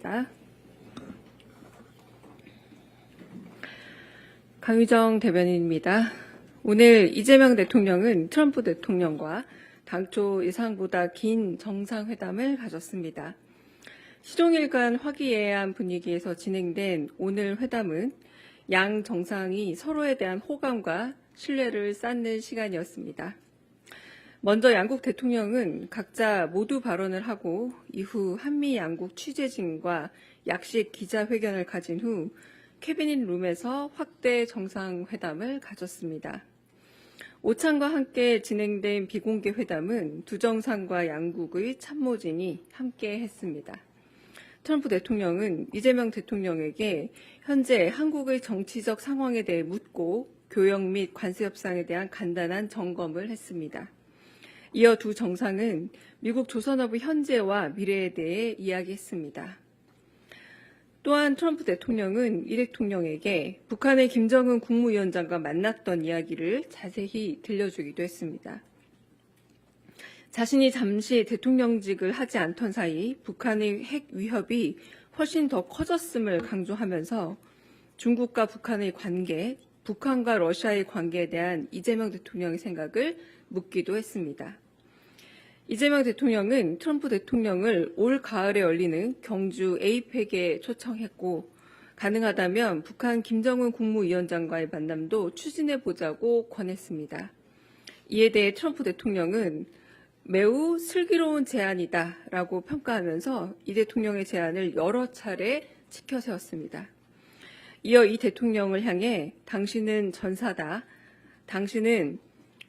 있습니다. 강유정 대변인입니다. 오늘 이재명 대통령은 트럼프 대통령과 당초 예상보다 긴 정상회담을 가졌습니다. 시종일관 화기애애한 분위기에서 진행된 오늘 회담은 양 정상이 서로에 대한 호감과 신뢰를 쌓는 시간이었습니다. 먼저 양국 대통령은 각자 모두 발언을 하고 이후 한미 양국 취재진과 약식 기자회견을 가진 후 캐비닛 룸에서 확대 정상회담을 가졌습니다. 오찬과 함께 진행된 비공개 회담은 두 정상과 양국의 참모진이 함께 했습니다. 트럼프 대통령은 이재명 대통령에게 현재 한국의 정치적 상황에 대해 묻고 교역 및 관세 협상에 대한 간단한 점검을 했습니다. 이어 두 정상은 미국 조선업의 현재와 미래에 대해 이야기했습니다. 또한 트럼프 대통령은 이 대통령에게 북한의 김정은 국무위원장과 만났던 이야기를 자세히 들려주기도 했습니다. 자신이 잠시 대통령직을 하지 않던 사이 북한의 핵 위협이 훨씬 더 커졌음을 강조하면서 중국과 북한의 관계, 북한과 러시아의 관계에 대한 이재명 대통령의 생각을 묻기도 했습니다. 이재명 대통령은 트럼프 대통령을 올 가을에 열리는 경주 에이펙에 초청했고 가능하다면 북한 김정은 국무위원장과의 만남도 추진해보자고 권했습니다. 이에 대해 트럼프 대통령은 매우 슬기로운 제안이다라고 평가하면서 이 대통령의 제안을 여러 차례 치켜세웠습니다. 이어 이 대통령을 향해 당신은 전사다, 당신은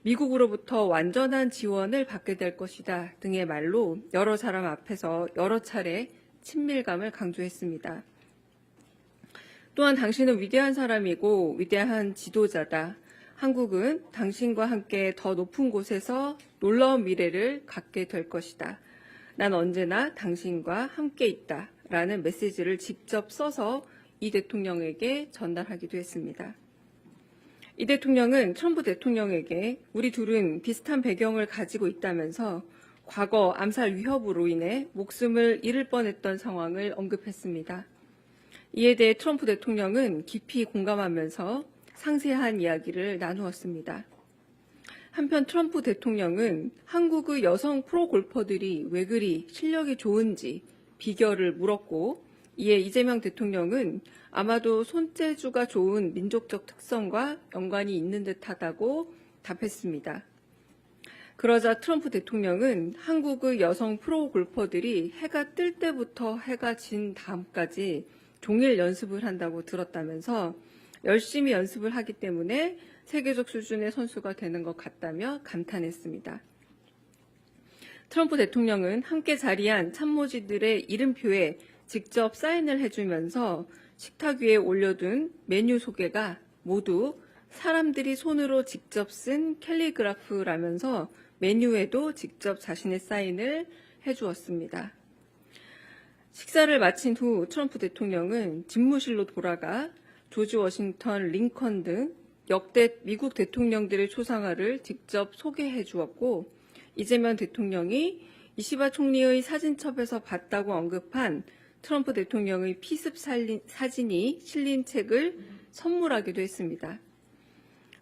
미국으로부터 완전한 지원을 받게 될 것이다 등의 말로 여러 사람 앞에서 여러 차례 친밀감을 강조했습니다. 또한 당신은 위대한 사람이고 위대한 지도자다. 한국은 당신과 함께 더 높은 곳에서 놀라운 미래를 갖게 될 것이다. 난 언제나 당신과 함께 있다. 라는 메시지를 직접 써서 이 대통령에게 전달하기도 했습니다. 이 대통령은 트럼프 대통령에게 우리 둘은 비슷한 배경을 가지고 있다면서 과거 암살 위협으로 인해 목숨을 잃을 뻔했던 상황을 언급했습니다. 이에 대해 트럼프 대통령은 깊이 공감하면서 상세한 이야기를 나누었습니다. 한편 트럼프 대통령은 한국의 여성 프로골퍼들이 왜 그리 실력이 좋은지 비결을 물었고 이에 이재명 대통령은 아마도 손재주가 좋은 민족적 특성과 연관이 있는 듯하다고 답했습니다. 그러자 트럼프 대통령은 한국의 여성 프로골퍼들이 해가 뜰 때부터 해가 진 다음까지 종일 연습을 한다고 들었다면서 열심히 연습을 하기 때문에 세계적 수준의 선수가 되는 것 같다며 감탄했습니다. 트럼프 대통령은 함께 자리한 참모진들의 이름표에 직접 사인을 해주면서 식탁 위에 올려둔 메뉴 소개가 모두 사람들이 손으로 직접 쓴 캘리그라프라면서 메뉴에도 직접 자신의 사인을 해주었습니다. 식사를 마친 후 트럼프 대통령은 집무실로 돌아가 조지 워싱턴, 링컨 등 역대 미국 대통령들의 초상화를 직접 소개해 주었고 이재명 대통령이 이시바 총리의 사진첩에서 봤다고 언급한 트럼프 대통령의 피습 사진이 실린 책을 선물하기도 했습니다.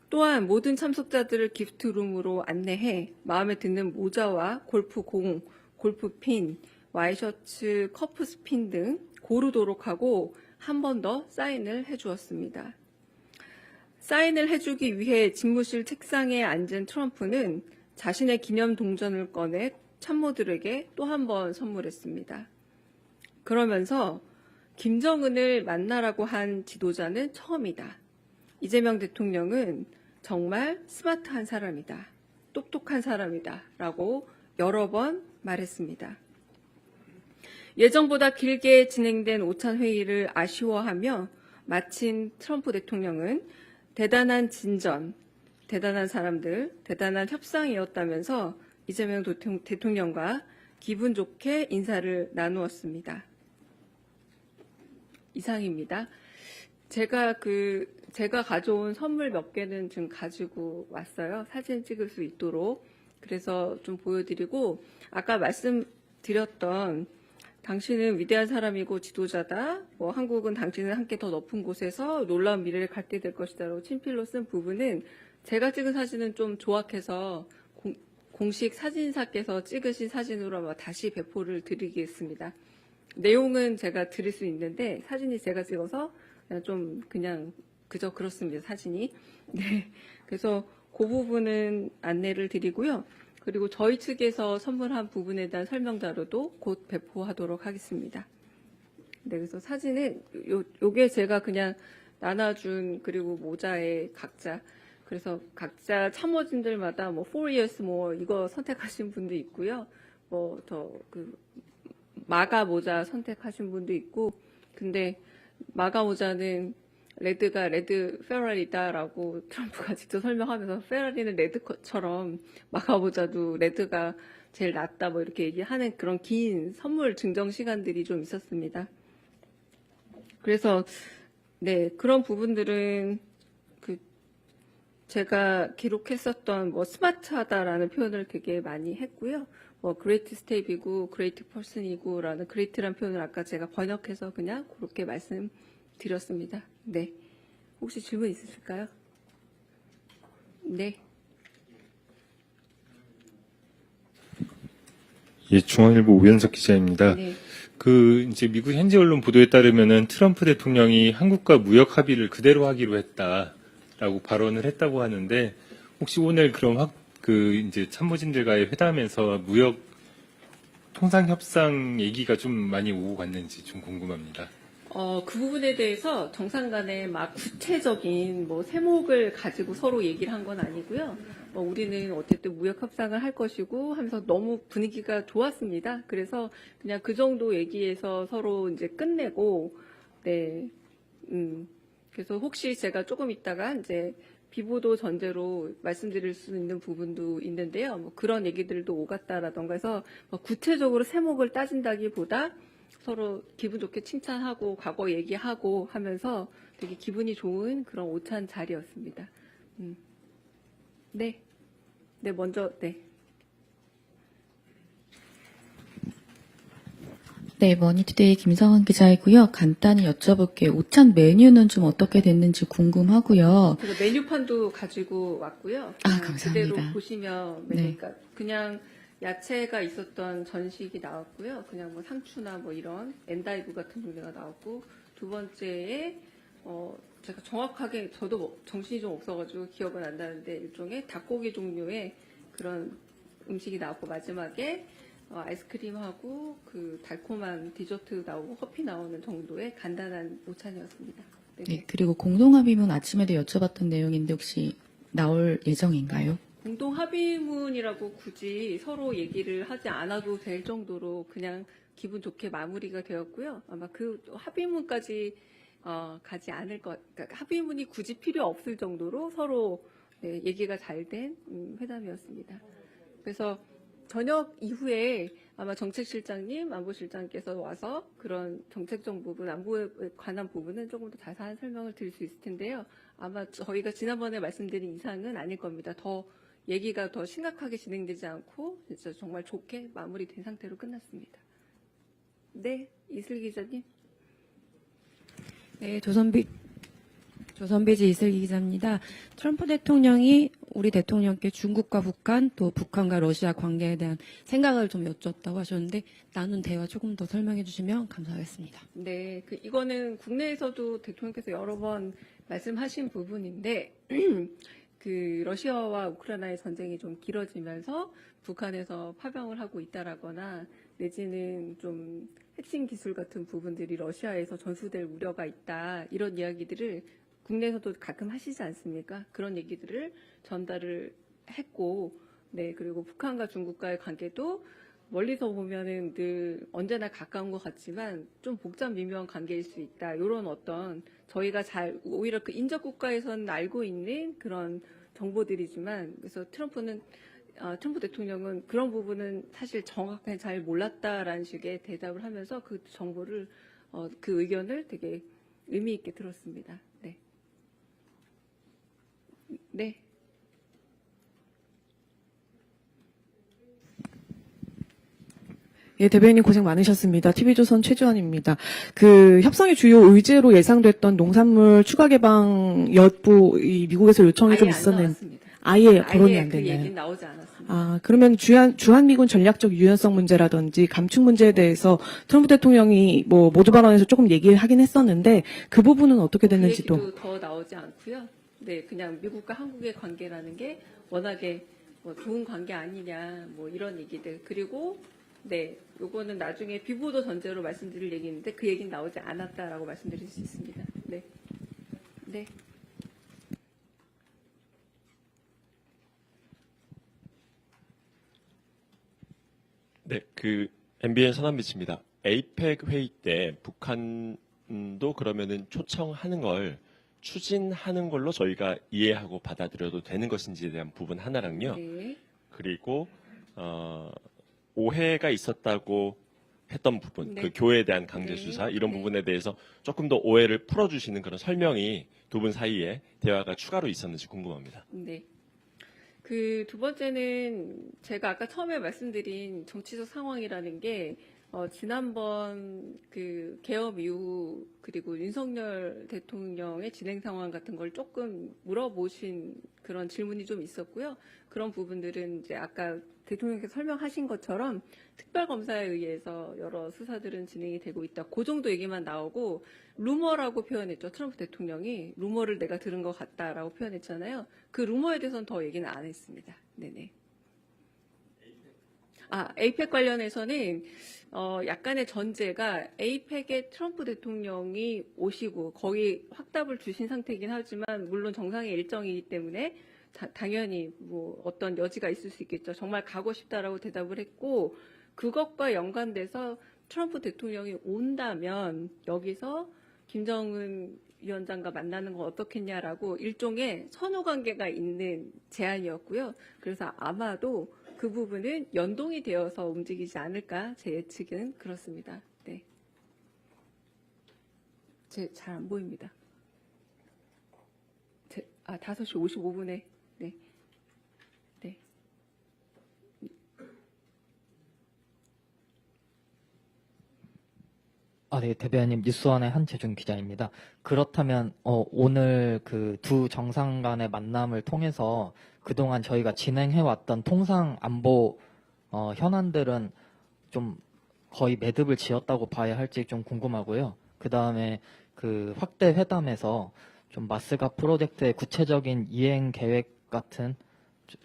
또한 모든 참석자들을 기프트룸으로 안내해 마음에 드는 모자와 골프공, 골프핀, 와이셔츠, 커프스핀 등 고르도록 하고 한 번 더 사인을 해주었습니다. 사인을 해주기 위해 집무실 책상에 앉은 트럼프는 자신의 기념 동전을 꺼내 참모들에게 또 한 번 선물했습니다. 그러면서 김정은을 만나라고 한 지도자는 처음이다. 이재명 대통령은 정말 스마트한 사람이다. 똑똑한 사람이다. 라고 여러 번 말했습니다. 예정보다 길게 진행된 오찬 회의를 아쉬워하며 마친 트럼프 대통령은 대단한 진전, 대단한 사람들, 대단한 협상이었다면서 이재명 대통령과 기분 좋게 인사를 나누었습니다. 이상입니다. 제가 가져온 선물 몇 개는 지금 가지고 왔어요. 사진 찍을 수 있도록. 그래서 좀 보여드리고 아까 말씀드렸던 당신은 위대한 사람이고 지도자다. 뭐 한국은 당신은 함께 더 높은 곳에서 놀라운 미래를 갖게 될 것이다라고 친필로 쓴 부분은 제가 찍은 사진은 좀 조악해서 공식 사진사께서 찍으신 사진으로 아마 다시 배포를 드리겠습니다. 내용은 제가 드릴 수 있는데 사진이 제가 찍어서 그냥 그저 그렇습니다. 사진이. 네. 그래서 그 부분은 안내를 드리고요. 그리고 저희 측에서 선물한 부분에 대한 설명 자료도 곧 배포하도록 하겠습니다. 네, 그래서 사진은 요게 제가 그냥 나눠준 그리고 모자에 각자 그래서 각자 참모진들마다 뭐 4 years more 이거 선택하신 분도 있고요. 뭐 더 그 마가 모자 선택하신 분도 있고 근데 마가 모자는 레드가 레드 페라리다라고 트럼프가 직접 설명하면서 페라리는 레드처럼 마가 모자도 레드가 제일 낫다 뭐 이렇게 얘기하는 그런 긴 선물 증정 시간들이 좀 있었습니다. 그래서 네 그런 부분들은 그 제가 기록했었던 뭐 스마트하다라는 표현을 되게 많이 했고요. 뭐 그레이트 스텝이고 그레이트 퍼슨이고라는 그레이트란 표현을 아까 제가 번역해서 그냥 그렇게 말씀드렸습니다. 네. 혹시 질문 있으실까요? 네. 예, 중앙일보 오현석 기자입니다. 네. 이제 미국 현지 언론 보도에 따르면은 트럼프 대통령이 한국과 무역 합의를 그대로 하기로 했다라고 발언을 했다고 하는데, 혹시 오늘 그럼 이제 참모진들과의 회담에서 무역 통상 협상 얘기가 좀 많이 오고 갔는지 좀 궁금합니다. 그 부분에 대해서 정상 간에 막 구체적인 뭐 세목을 가지고 서로 얘기를 한 건 아니고요. 우리는 어쨌든 무역 협상을 할 것이고 하면서 너무 분위기가 좋았습니다. 그래서 그냥 그 정도 얘기해서 서로 이제 끝내고, 네, 그래서 혹시 제가 조금 있다가 이제 비보도 전제로 말씀드릴 수 있는 부분도 있는데요. 뭐 그런 얘기들도 오갔다라던가 해서 구체적으로 세목을 따진다기보다 서로 기분 좋게 칭찬하고 과거 얘기하고 하면서 되게 기분이 좋은 그런 오찬 자리였습니다. 네. 네, 먼저, 네. 네, 머니투데이 김성은 기자이고요. 간단히 여쭤볼게요. 오찬 메뉴는 좀 어떻게 됐는지 궁금하고요. 제가 메뉴판도 가지고 왔고요. 감사합니다. 그대로 보시면 네. 그러니까 그냥 야채가 있었던 전식이 나왔고요. 그냥 뭐 상추나 뭐 이런 엔다이브 같은 종류가 나왔고 두 번째에 제가 정확하게 저도 정신이 좀 없어가지고 기억은 안 나는데 일종의 닭고기 종류의 그런 음식이 나왔고 마지막에 아이스크림하고 그 달콤한 디저트 나오고 커피 나오는 정도의 간단한 오찬이었습니다. 네, 그리고 공동합의문 아침에도 여쭤봤던 내용인데 혹시 나올 예정인가요? 공동 합의문이라고 굳이 서로 얘기를 하지 않아도 될 정도로 그냥 기분 좋게 마무리가 되었고요. 아마 그 합의문까지 가지 않을 그러니까 합의문이 굳이 필요 없을 정도로 서로 네, 얘기가 잘 된 회담이었습니다. 그래서 저녁 이후에 아마 정책실장님, 안보실장께서 와서 그런 정책적 부분, 안보에 관한 부분은 조금 더 자세한 설명을 드릴 수 있을 텐데요. 아마 저희가 지난번에 말씀드린 이상은 아닐 겁니다. 더 얘기가 더 심각하게 진행되지 않고 진짜 정말 좋게 마무리된 상태로 끝났습니다. 네, 이슬 기자님. 네, 조선비지 이슬기 기자입니다. 트럼프 대통령이 우리 대통령께 중국과 북한 또 북한과 러시아 관계에 대한 생각을 좀 여쭙다고 하셨는데 나눈 대화 조금 더 설명해 주시면 감사하겠습니다. 네, 이거는 국내에서도 대통령께서 여러 번 말씀하신 부분인데 그 러시아와 우크라이나의 전쟁이 좀 길어지면서 북한에서 파병을 하고 있다라거나 내지는 좀 핵심 기술 같은 부분들이 러시아에서 전수될 우려가 있다 이런 이야기들을 국내에서도 가끔 하시지 않습니까? 그런 얘기들을 전달을 했고, 네 그리고 북한과 중국과의 관계도 멀리서 보면은 늘 언제나 가까운 것 같지만 좀 복잡 미묘한 관계일 수 있다. 이런 어떤 저희가 오히려 그 인접 국가에서는 알고 있는 그런 정보들이지만 그래서 트럼프 대통령은 그런 부분은 사실 정확하게 잘 몰랐다라는 식의 대답을 하면서 그 정보를 그 의견을 되게 의미 있게 들었습니다. 네. 네. 예, 대변인 고생 많으셨습니다. TV조선 최주환입니다. 그 협상의 주요 의제로 예상됐던 농산물 추가 개방 여부 이 미국에서 요청이 좀 아예 안 있었는데 나왔습니다. 아예 거론이 아예 안 그 됐나요? 얘기는 나오지 않았습니다. 아, 그러면 주한미군 전략적 유연성 문제라든지 감축 문제에 대해서 트럼프 대통령이 뭐 모두 발언에서 조금 얘기를 하긴 했었는데 그 부분은 어떻게 그 됐는지도 얘기도 더 나오지 않고요. 네, 그냥 미국과 한국의 관계라는 게 워낙에 뭐 좋은 관계 아니냐, 뭐 이런 얘기들. 그리고 네, 요거는 나중에 비보도 전제로 말씀드릴 얘기인데 그 얘기는 나오지 않았다라고 말씀드릴 수 있습니다. 네, 네. 네, 그 MBN 서남비치입니다. 에이펙 회의 때 북한도 그러면은 초청하는 걸 추진하는 걸로 저희가 이해하고 받아들여도 되는 것인지에 대한 부분 하나랑요. 네. 그리고 오해가 있었다고 했던 부분, 네. 그 교회에 대한 강제 수사 이런 네. 부분에 대해서 조금 더 오해를 풀어주시는 그런 설명이 두 분 사이에 대화가 추가로 있었는지 궁금합니다. 네. 그 두 번째는 제가 아까 처음에 말씀드린 정치적 상황이라는 게 지난번 그 개업 이후 그리고 윤석열 대통령의 진행 상황 같은 걸 조금 물어보신 그런 질문이 좀 있었고요. 그런 부분들은 이제 아까 대통령께서 설명하신 것처럼 특별검사에 의해서 여러 수사들은 진행이 되고 있다. 그 정도 얘기만 나오고 루머라고 표현했죠. 트럼프 대통령이 루머를 내가 들은 것 같다라고 표현했잖아요. 그 루머에 대해서는 더 얘기는 안 했습니다. 네네. 에이펙 관련해서는 약간의 전제가 에이펙에 트럼프 대통령이 오시고 거의 확답을 주신 상태이긴 하지만 물론 정상의 일정이기 때문에 당연히 뭐 어떤 여지가 있을 수 있겠죠. 정말 가고 싶다라고 대답을 했고 그것과 연관돼서 트럼프 대통령이 온다면 여기서 김정은 위원장과 만나는 건 어떻겠냐라고 일종의 선후 관계가 있는 제안이었고요. 그래서 아마도 그 부분은 연동이 되어서 움직이지 않을까 제 예측은 그렇습니다. 네. 잘 안 보입니다. 5시 55분에 네. 네. 네, 대변인 뉴스원의 한재준 기자입니다. 그렇다면 오늘 그 두 정상 간의 만남을 통해서 그동안 저희가 진행해왔던 통상 안보 현안들은 좀 거의 매듭을 지었다고 봐야 할지 좀 궁금하고요. 그 다음에 그 확대 회담에서 좀 마스가 프로젝트의 구체적인 이행 계획 같은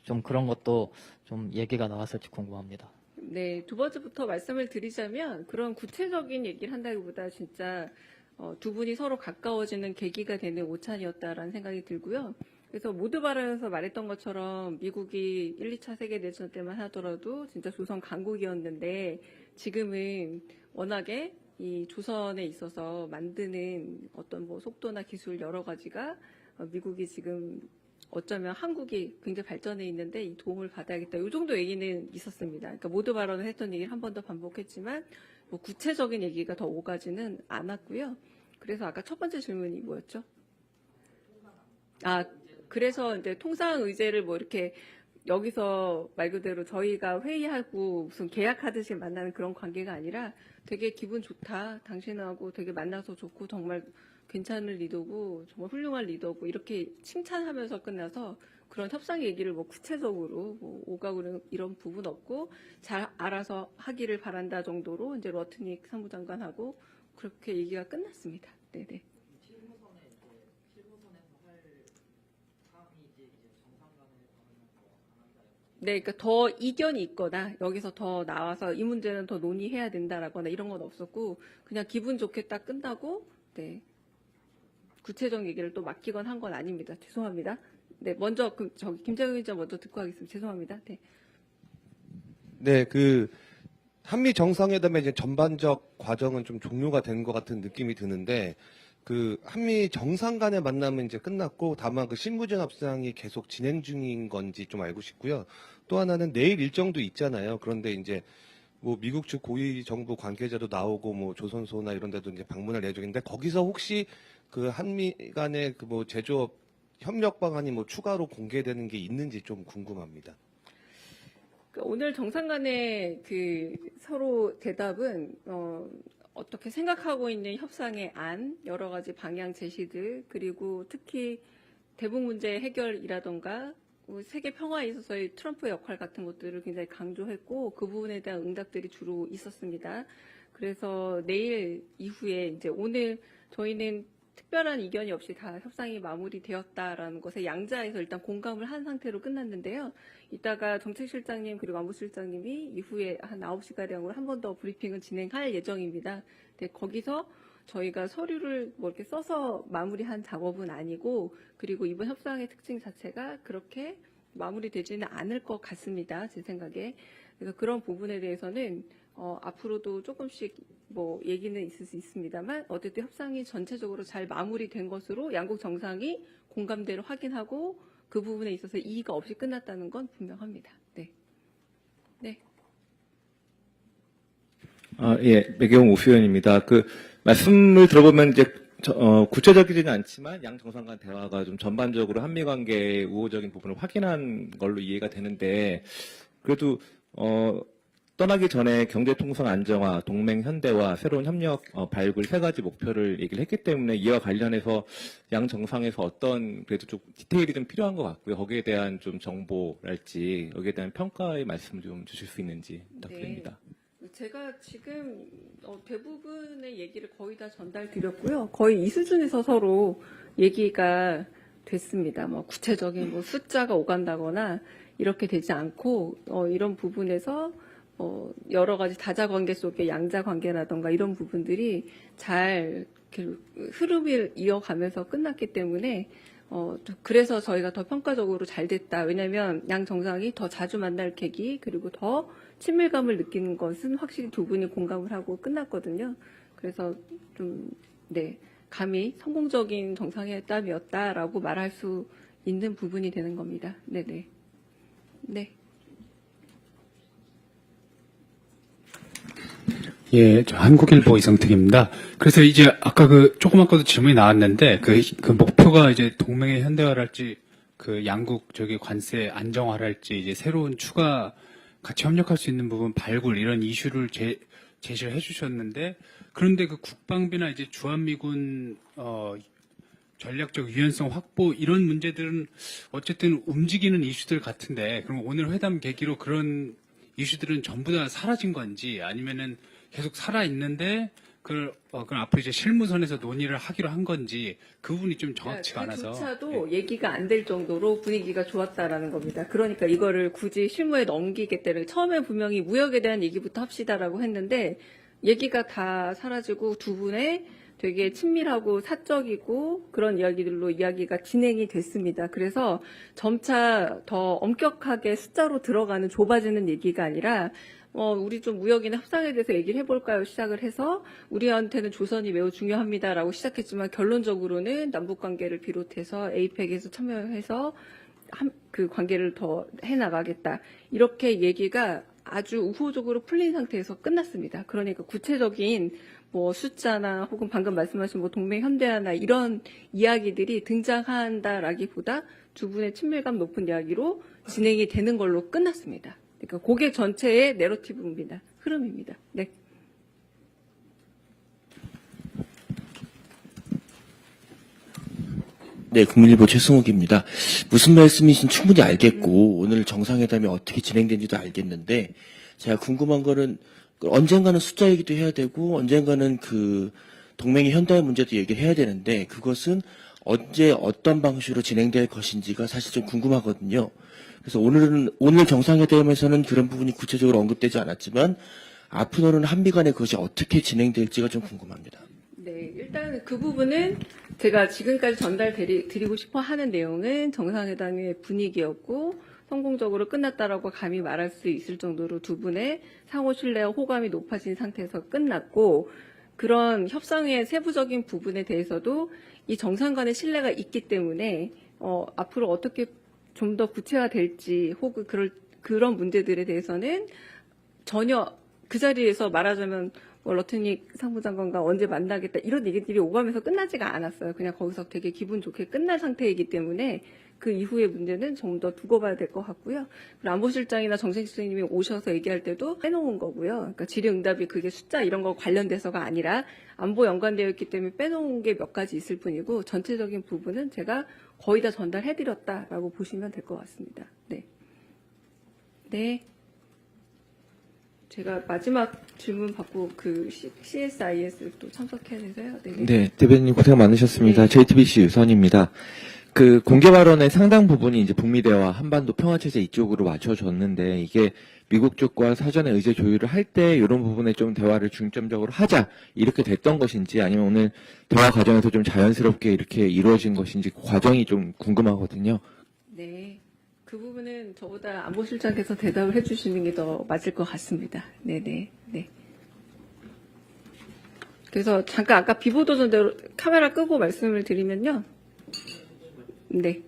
좀 그런 것도 좀 얘기가 나왔을지 궁금합니다. 네, 두 번째부터 말씀을 드리자면 그런 구체적인 얘기를 한다기보다 진짜 두 분이 서로 가까워지는 계기가 되는 오찬이었다라는 생각이 들고요. 그래서 모두 발언에서 말했던 것처럼 미국이 1, 2차 세계대전 때만 하더라도 진짜 조선 강국이었는데 지금은 워낙에 이 조선에 있어서 만드는 어떤 뭐 속도나 기술 여러 가지가 미국이 지금 어쩌면 한국이 굉장히 발전해 있는데 이 도움을 받아야겠다. 이 정도 얘기는 있었습니다. 그러니까 모두 발언을 했던 얘기를 한 번 더 반복했지만 뭐 구체적인 얘기가 더 오가지는 않았고요. 그래서 아까 첫 번째 질문이 뭐였죠? 그래서 이제 통상 의제를 뭐 이렇게 여기서 말 그대로 저희가 회의하고 무슨 계약하듯이 만나는 그런 관계가 아니라 되게 기분 좋다. 당신하고 되게 만나서 좋고 정말 괜찮은 리더고 정말 훌륭한 리더고 이렇게 칭찬하면서 끝나서 그런 협상 얘기를 뭐 구체적으로 뭐 오가고 이런 부분 없고 잘 알아서 하기를 바란다 정도로 이제 러트닉 사무장관하고 그렇게 얘기가 끝났습니다. 네네. 네, 그러니까 더 이견이 있거나 여기서 더 나와서 이 문제는 더 논의해야 된다라거나 이런 건 없었고 그냥 기분 좋게 딱 끝나고 네. 구체적인 얘기를 또 맡기건 한 건 아닙니다. 죄송합니다. 네, 먼저 저기 김재훈 기자 먼저 듣고 하겠습니다. 죄송합니다. 네. 네, 그 한미 정상회담의 이제 전반적 과정은 좀 종료가 된 것 같은 느낌이 드는데 그 한미 정상 간의 만남은 이제 끝났고 다만 그 실무진 협상이 계속 진행 중인 건지 좀 알고 싶고요. 또 하나는 내일 일정도 있잖아요. 그런데 이제 뭐 미국 측 고위 정부 관계자도 나오고 뭐 조선소나 이런 데도 이제 방문할 예정인데 거기서 혹시 그 한미 간의 그 뭐 제조업 협력 방안이 뭐 추가로 공개되는 게 있는지 좀 궁금합니다. 오늘 정상 간의 서로 대답은 어떻게 생각하고 있는 협상의 안, 여러 가지 방향 제시들, 그리고 특히 대북 문제 해결이라던가 세계 평화에 있어서의 트럼프의 역할 같은 것들을 굉장히 강조했고 그 부분에 대한 응답들이 주로 있었습니다. 그래서 내일 이후에 이제 오늘 저희는 특별한 이견이 없이 다 협상이 마무리되었다라는 것에 양자에서 일단 공감을 한 상태로 끝났는데요. 이따가 정책실장님 그리고 안보실장님이 이후에 한 9시가량으로 한 번 더 브리핑을 진행할 예정입니다. 근데 거기서 저희가 서류를 뭐 이렇게 써서 마무리한 작업은 아니고 그리고 이번 협상의 특징 자체가 그렇게 마무리되지는 않을 것 같습니다. 제 생각에. 그래서 그런 부분에 대해서는 앞으로도 조금씩 뭐 얘기는 있을 수 있습니다만 어쨌든 협상이 전체적으로 잘 마무리된 것으로 양국 정상이 공감대를 확인하고 그 부분에 있어서 이의가 없이 끝났다는 건 분명합니다. 네. 네. 예, 매경 오수연입니다. 말씀을 들어보면 이제 구체적이지는 않지만 양 정상 간 대화가 좀 전반적으로 한미 관계의 우호적인 부분을 확인한 걸로 이해가 되는데 그래도 떠나기 전에 경제통상 안정화, 동맹 현대화, 새로운 협력 발굴 세 가지 목표를 얘기를 했기 때문에 이와 관련해서 양 정상에서 어떤 그래도 좀 디테일이 좀 필요한 것 같고요. 거기에 대한 좀 정보랄지 여기에 대한 평가의 말씀 좀 주실 수 있는지 부탁드립니다. 네. 제가 지금 대부분의 얘기를 거의 다 전달드렸고요. 거의 이 수준에서 서로 얘기가 됐습니다. 뭐 구체적인 뭐 숫자가 오간다거나 이렇게 되지 않고 이런 부분에서 여러 가지 다자 관계 속의 양자 관계라던가 이런 부분들이 잘 흐름을 이어가면서 끝났기 때문에 그래서 저희가 더 평가적으로 잘 됐다. 왜냐하면 양 정상이 더 자주 만날 계기 그리고 더 친밀감을 느끼는 것은 확실히 두 분이 공감을 하고 끝났거든요. 그래서 좀 감히 성공적인 정상회담이었다라고 말할 수 있는 부분이 되는 겁니다. 네네. 네. 예, 저 한국일보 이성택입니다. 그래서 이제 아까 조금 아까도 질문이 나왔는데 그 목표가 이제 동맹의 현대화랄지 양국 관세 안정화랄지 이제 새로운 추가 같이 협력할 수 있는 부분 발굴 이런 이슈를 제시를 해주셨는데 그런데 국방비나 이제 주한미군 전략적 유연성 확보 이런 문제들은 어쨌든 움직이는 이슈들 같은데 그럼 오늘 회담 계기로 그런 이슈들은 전부 다 사라진 건지 아니면은 계속 살아 있는데 그럼 앞으로 이제 실무선에서 논의를 하기로 한 건지 그 부분이 좀 정확치가 않아서 그조차도 얘기가 안 될 정도로 분위기가 좋았다라는 겁니다. 그러니까 이거를 굳이 실무에 넘기겠다를 처음에 분명히 무역에 대한 얘기부터 합시다라고 했는데 얘기가 다 사라지고 두 분의 되게 친밀하고 사적이고 그런 이야기들로 이야기가 진행이 됐습니다. 그래서 점차 더 엄격하게 숫자로 들어가는 좁아지는 얘기가 아니라 우리 좀 무역이나 협상에 대해서 얘기를 해볼까요? 시작을 해서 우리한테는 조선이 매우 중요합니다라고 시작했지만 결론적으로는 남북관계를 비롯해서 에이펙에서 참여해서 그 관계를 더 해나가겠다. 이렇게 얘기가 아주 우호적으로 풀린 상태에서 끝났습니다. 그러니까 구체적인 뭐 숫자나 혹은 방금 말씀하신 뭐 동맹 현대화나 이런 이야기들이 등장한다라기보다 두 분의 친밀감 높은 이야기로 진행이 되는 걸로 끝났습니다. 그러니까 고객 전체의 내러티브입니다. 흐름입니다. 네. 네, 국민일보 최승욱입니다. 무슨 말씀이신 충분히 알겠고 오늘 정상회담이 어떻게 진행된지도 알겠는데 제가 궁금한 거는 언젠가는 숫자 얘기도 해야 되고 언젠가는 동맹의 현대화 문제도 얘기를 해야 되는데 그것은 언제 어떤 방식으로 진행될 것인지가 사실 좀 궁금하거든요. 그래서 오늘 정상회담에서는 그런 부분이 구체적으로 언급되지 않았지만 앞으로는 한미 간에 그것이 어떻게 진행될지가 좀 궁금합니다. 네, 일단 그 부분은 제가 지금까지 전달드리고 싶어 하는 내용은 정상회담의 분위기였고 성공적으로 끝났다라고 감히 말할 수 있을 정도로 두 분의 상호 신뢰와 호감이 높아진 상태에서 끝났고 그런 협상의 세부적인 부분에 대해서도 이 정상 간의 신뢰가 있기 때문에 앞으로 어떻게 좀 더 구체화될지 혹은 그런 문제들에 대해서는 전혀 그 자리에서 말하자면 뭐 러트닉 상부장관과 언제 만나겠다 이런 얘기들이 오가면서 끝나지가 않았어요. 그냥 거기서 되게 기분 좋게 끝날 상태이기 때문에 그 이후의 문제는 좀 더 두고 봐야 될 것 같고요. 그리고 안보실장이나 정책실장님이 오셔서 얘기할 때도 빼놓은 거고요. 그러니까 질의응답이 그게 숫자 이런 거 관련돼서가 아니라 안보 연관되어 있기 때문에 빼놓은 게 몇 가지 있을 뿐이고 전체적인 부분은 제가 거의 다 전달해드렸다라고 보시면 될 것 같습니다. 네. 네. 제가 마지막 질문 받고 그 CSIS 또 참석해야 돼서요. 네네. 네, 대변인 고생 많으셨습니다. 네. JTBC 유선입니다. 그 공개 발언의 상당 부분이 이제 북미 대화, 한반도 평화 체제 이쪽으로 맞춰졌는데 이게 미국 쪽과 사전에 의제 조율을 할 때 이런 부분에 좀 대화를 중점적으로 하자 이렇게 됐던 것인지 아니면 오늘 대화 과정에서 좀 자연스럽게 이렇게 이루어진 것인지 그 과정이 좀 궁금하거든요. 네. 그 부분은 저보다 안보실장께서 대답을 해주시는 게 더 맞을 것 같습니다. 네네. 네. 그래서 잠깐 아까 비보도전대로 카메라 끄고 말씀을 드리면요. 네.